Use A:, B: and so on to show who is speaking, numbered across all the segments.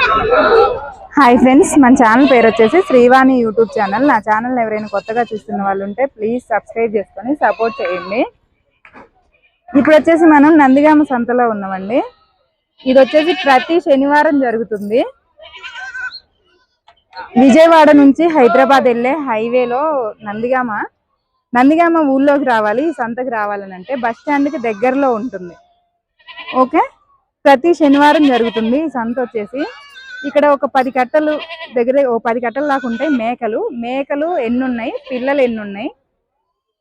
A: Hi friends, మన channel పేరు వచ్చేసి శ్రీవాణి యూట్యూబ్ ఛానల్. నా ఛానల్ ఎవరైనా కొత్తగా చూస్తున్న వాళ్ళు ఉంటే ప్లీజ్ సబ్స్క్రైబ్ చేసుకొని సపోర్ట్ చేయండి. ఇప్పుడు వచ్చేసి మనం నందిగామ సంతలో ఉన్నామండి. ఇది వచ్చేసి ప్రతి శనివారం జరుగుతుంది. విజయవాడ నుంచి హైదరాబాద్ వెళ్ళే హైవేలో నందిగామ ఊళ్ళోకి రావాలి. ఈ సంతకి రావాలని అంటే బస్ స్టాండ్కి దగ్గరలో ఉంటుంది. ఓకే, ప్రతి శనివారం జరుగుతుంది ఈ సంత. వచ్చేసి ఇక్కడ ఒక 10 కట్టలు దగ్గర 10 కట్టలు దాకా ఉంటాయి. మేకలు ఎన్ని ఉన్నాయి, పిల్లలు ఎన్ని ఉన్నాయి,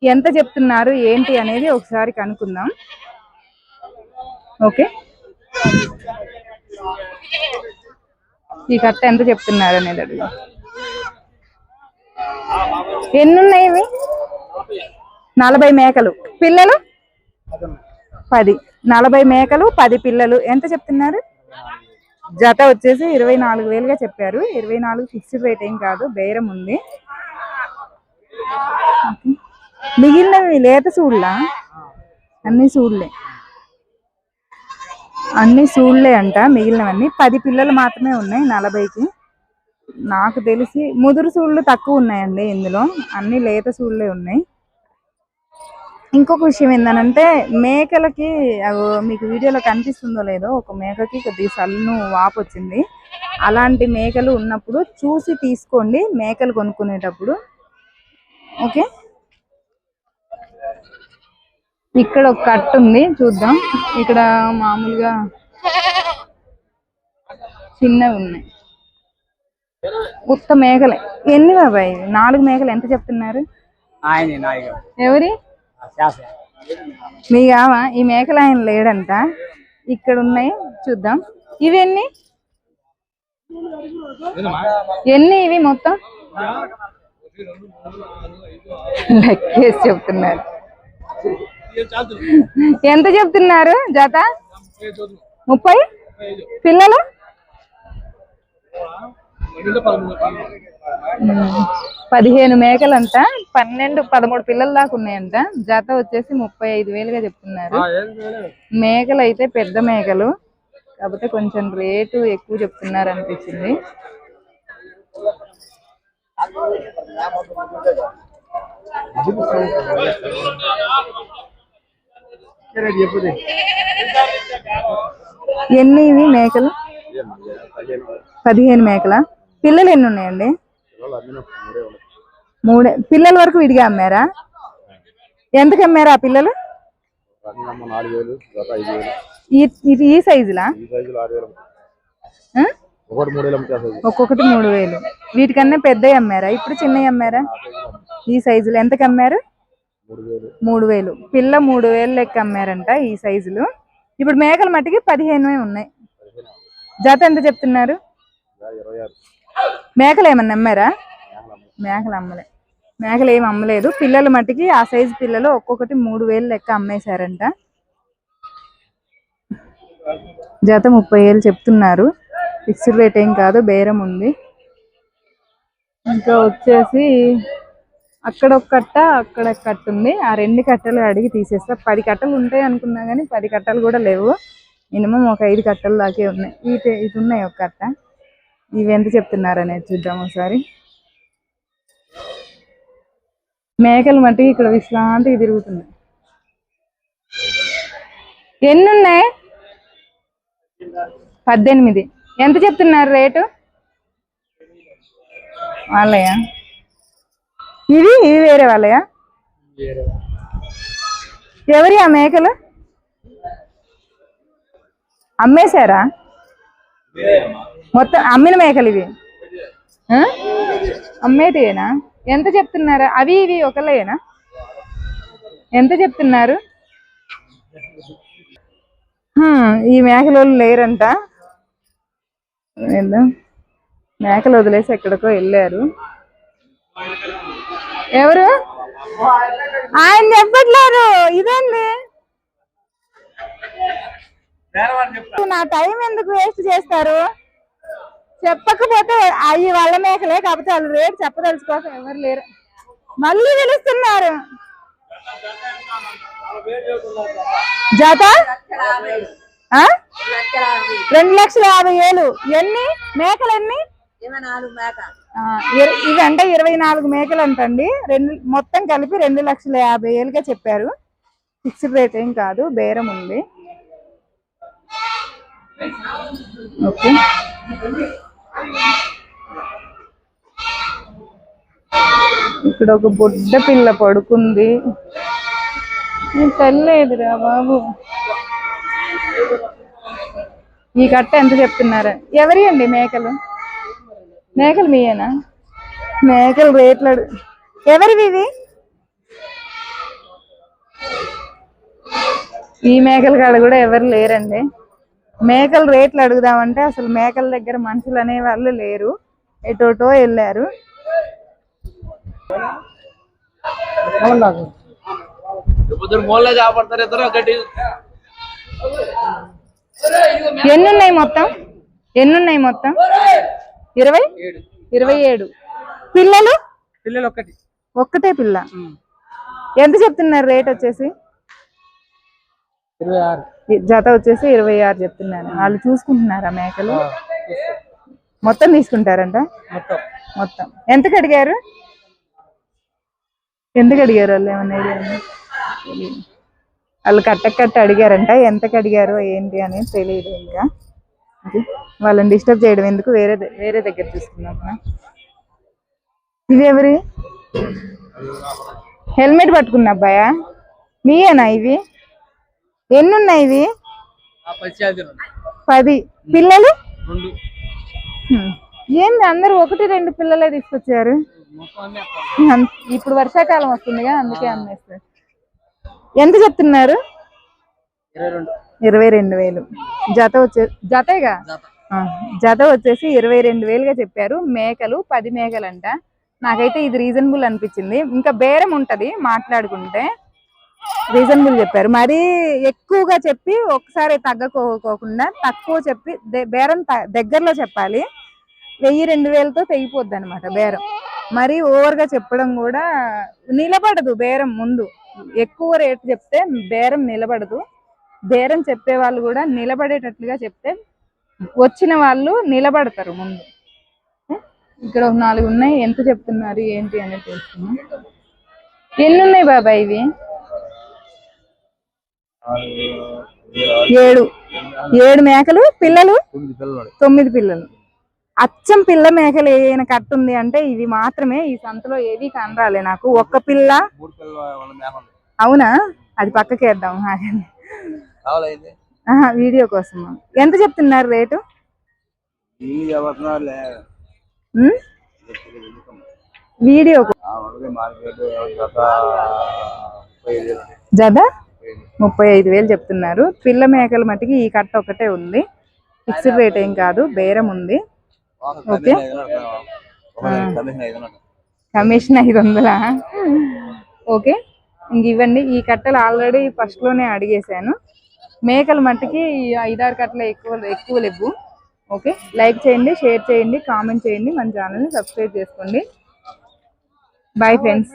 A: ఎంత చెప్తున్నారు ఏంటి అనేది ఒకసారి కనుక్కుందాం. ఓకే, ఈ కట్ట ఎంత చెప్తున్నారు అనేది అడుగు. ఎన్ని ఉన్నాయి ఇవి? 40 మేకలు, పిల్లలు 10. 40 మేకలు 10 పిల్లలు ఎంత చెప్తున్నారు? జత వచ్చేసి 24,000గా చెప్పారు. 24 ఫిక్స్డ్ రేట్ ఏం కాదు, బేరం ఉంది. మిగిలినవి లేత సూళ్ళా? అన్ని సూళ్ళే అంట. మిగిలినవన్నీ 10 పిల్లలు మాత్రమే ఉన్నాయి 40కి. నాకు తెలిసి ముదురు సూళ్ళు తక్కువ ఉన్నాయండి ఇందులో, అన్ని లేత సూళ్ళే ఉన్నాయి. ఇంకొక విషయం ఏంటంటే మేకలకి మీకు వీడియోలో కనిపిస్తుందో లేదో, ఒక మేకకి కొద్దిగా సల్లు వాపు వచ్చింది. అలాంటి మేకలు ఉన్నప్పుడు చూసి తీసుకోండి మేకలు కొనుక్కునేటప్పుడు. ఓకే, ఇక్కడ ఒక కట్ట ఉంది, చూద్దాం. ఇక్కడ మామూలుగా చిన్నవి ఉన్నాయి. ఉత్త మేకలే. ఎన్ని బాబాయ్? 4 మేకలు ఎంత చెప్తున్నారు? ఎవరి మీ కావా? ఈ మేకలు ఆయన లేడంట. ఇక్కడ ఉన్నాయి, చూద్దాం. ఇవి ఎన్ని ఇవి మొత్తం లెక్కేసి చెప్తున్నారు. ఎంత చెప్తున్నారు జత? 30. పిల్లలు 15 మేకలంట. 12-13 పిల్లల దాకా ఉన్నాయంట. జత వచ్చేసి 35,000గా చెప్తున్నారు. మేకలు అయితే పెద్ద మేకలు, కాకపోతే కొంచెం రేటు ఎక్కువ చెప్తున్నారు అనిపించింది. ఎన్ని ఇవి మేకలు? 15 మేకల. పిల్లలు ఎన్ని ఉన్నాయండి? 3. పిల్లల వరకు విడిగా అమ్మారా? ఎంతకు అమ్మారా ఆ పిల్లలు? ఈ సైజులా? ఒక్కొక్కటి 3,000. వీటికన్నా పెద్దవి అమ్మారా? ఇప్పుడు చిన్నవి అమ్మారా? ఈ సైజులు ఎంతకు అమ్మారు? 3,000. పిల్ల 3,000 లెక్క అమ్మారంట ఈ సైజులు. ఇప్పుడు మేకల మట్టికి 15 ఉన్నాయి. జత ఎంత చెప్తున్నారు? మేకలు ఏమన్నా అమ్మారా? మేకలు ఏమి అమ్మలేదు. పిల్లల మట్టికి ఆ సైజు పిల్లలు ఒక్కొక్కటి 3,000 లెక్క అమ్మేశారంట. జత 30,000 చెప్తున్నారు. ఫిక్స్డ్ రేట్ ఏం కాదు, బేరం ఉంది. ఇంకా వచ్చేసి అక్కడ ఒక కట్ట, అక్కడ ఒక కట్ట ఉంది. ఆ 2 కట్టలు అడిగి తీసేస్తా. 10 కట్టలు ఉంటాయి అనుకున్నా కానీ 10 కట్టలు కూడా లేవు. మినిమం ఒక 5 కట్టలు దాకే ఉన్నాయి. ఇది ఉన్నాయి ఒక కట్ట. ఇవి ఎంత చెప్తున్నారు అనేది చూద్దాం ఒకసారి. మేకలు మట్టి ఇక్కడ విశ్రాంతికి తిరుగుతున్నాయి. ఎన్ని ఉన్నాయి? 18. ఎంత చెప్తున్నారు రేటు? వాళ్ళయా? ఇవి వేరే వాళ్ళయా? ఎవరి ఆ మేకలు? అమ్మేశారా? మొత్తం అమ్మిన మేకలు ఇవి? అమ్మేటియేనా? ఎంత చెప్తున్నారా? అవి ఇవి ఒకలేనా? ఎంత చెప్తున్నారు? ఈ మేకలు లేరంట. మేకలు వదిలేసి ఎక్కడికో వెళ్ళారు. ఎవరు? ఆయన చెప్పట్లేదు. ఇదేంది? నా టైం ఎందుకు వేస్ట్ చేస్తారు? చెప్పకపోతే అవి వాళ్ళ మేకలే, కాకపోతే వాళ్ళు రేటు చెప్పదలుచుకోసం ఎవరు లేరు. మళ్ళీ ఆ 2,50,000. ఎన్ని మేకలు ఎన్ని? ఇవి అంటే 24 మేకలు అంటండి. మొత్తం కలిపి 2,50,000గా చెప్పారు. ఫిక్స్డ్ రేట్ ఏం కాదు, బేరం ఉంది. ఓకే, ఇక్కడ ఒక బుడ్డ పిల్ల పడుకుంది. తెల్లేదురా బాబు. ఈ కట్ట ఎంత చెప్తున్నారు? ఎవరి అండి మేకలు? మేకలు మీయేనా? మేకలు రేట్లు ఎవరివి ఇవి? ఈ మేకల కాడ కూడా ఎవరు లేరండి. మేకల రేట్లు అడుగుదామంటే అసలు మేకల దగ్గర మనుషులు అనే వాళ్ళు లేరు, ఎటోటో వెళ్ళారు. ఎన్నున్నాయి మొత్తం? 27 పిల్లలు. ఒక్కటే పిల్ల. ఎంత చెప్తున్నారు రేట్ వచ్చేసి? జత వచ్చేసి 26 చెప్తున్నారు. వాళ్ళు చూసుకుంటున్నారా మేకలు? మొత్తం తీసుకుంటారంట. మొత్తం ఎంతకు అడిగారు? వాళ్ళు ఏమన్నా వాళ్ళు కట్ట అడిగారంట. ఎంతకు అడిగారు ఏంటి అనేది తెలియదు. ఇంకా వాళ్ళని డిస్టర్బ్ చేయడం ఎందుకు, వేరే దగ్గర తీసుకున్నాం. ఇవి ఎవరి? హెల్మెట్ పట్టుకున్న అబ్బాయా? మీయేనా ఇవి? ఎన్నున్నాయి ఇవి? 10 పిల్లలు. ఏంది అందరు 1-2 పిల్లలే తీసుకొచ్చారు? ఇప్పుడు వర్షాకాలం వస్తుందిగా, అందుకే అమ్మేస్తారు. ఎంత చెప్తున్నారు? 22,000 జత జతేగా. జత వచ్చేసి 22,000గా చెప్పారు. మేకలు 10 మేకలు అంట. నాకైతే ఇది రీజనబుల్ అనిపించింది. ఇంకా బేరం ఉంటది మాట్లాడుకుంటే. రీజనబుల్ చెప్పారు. మరీ ఎక్కువగా చెప్పి ఒకసారి తగ్గకోకుండా తక్కువ చెప్పి బేరం దగ్గరలో చెప్పాలి. 1,000-2,000తో తెగిపోద్ది అనమాట బేరం. మరీ ఓవర్గా చెప్పడం కూడా నిలబడదు బేరం. ముందు ఎక్కువ రేటు చెప్తే బేరం నిలబడదు. బేరం చెప్పే వాళ్ళు కూడా నిలబడేటట్లుగా చెప్తే వచ్చిన వాళ్ళు నిలబడతారు ముందు. ఇక్కడ ఒక 4 ఉన్నాయి. ఎంత చెప్తున్నారు ఏంటి అనేది తెలుసుకున్నాం. ఎన్ని ఉన్నాయి బాబాయ్ ఇవి? 7 మేకలు. పిల్లలు 9 పిల్లలు. అచ్చం పిల్ల మేకలు ఏమైనా కట్టుంది అంటే ఇవి మాత్రమే. ఈ సంతలో ఏవి కనరాలే నాకు. ఒక్క పిల్ల. అవునా? అది పక్కకేద్దాం వీడియో కోసం. ఎంత చెప్తున్నారు రేటు? వీడియో జత 35,000 చెప్తున్నారు. పిల్ల మేకల మట్టికి ఈ కట్ట ఒకటే ఉంది. ఫిక్స్డ్ రేట్ ఏం కాదు, బేరం ఉంది. Okay, commission 500. ఓకే, ఇంక ఇవ్వండి. ఈ కట్టలు ఆల్రెడీ ఫస్ట్ లోనే అడిగేశాను. మేకల మట్టికి 5-6 కట్టలు ఎక్కువ లేవు. ఓకే, లైక్ చేయండి, షేర్ చేయండి, కామెంట్ చేయండి, మన ఛానల్ని సబ్స్క్రైబ్ చేసుకోండి. Bye friends.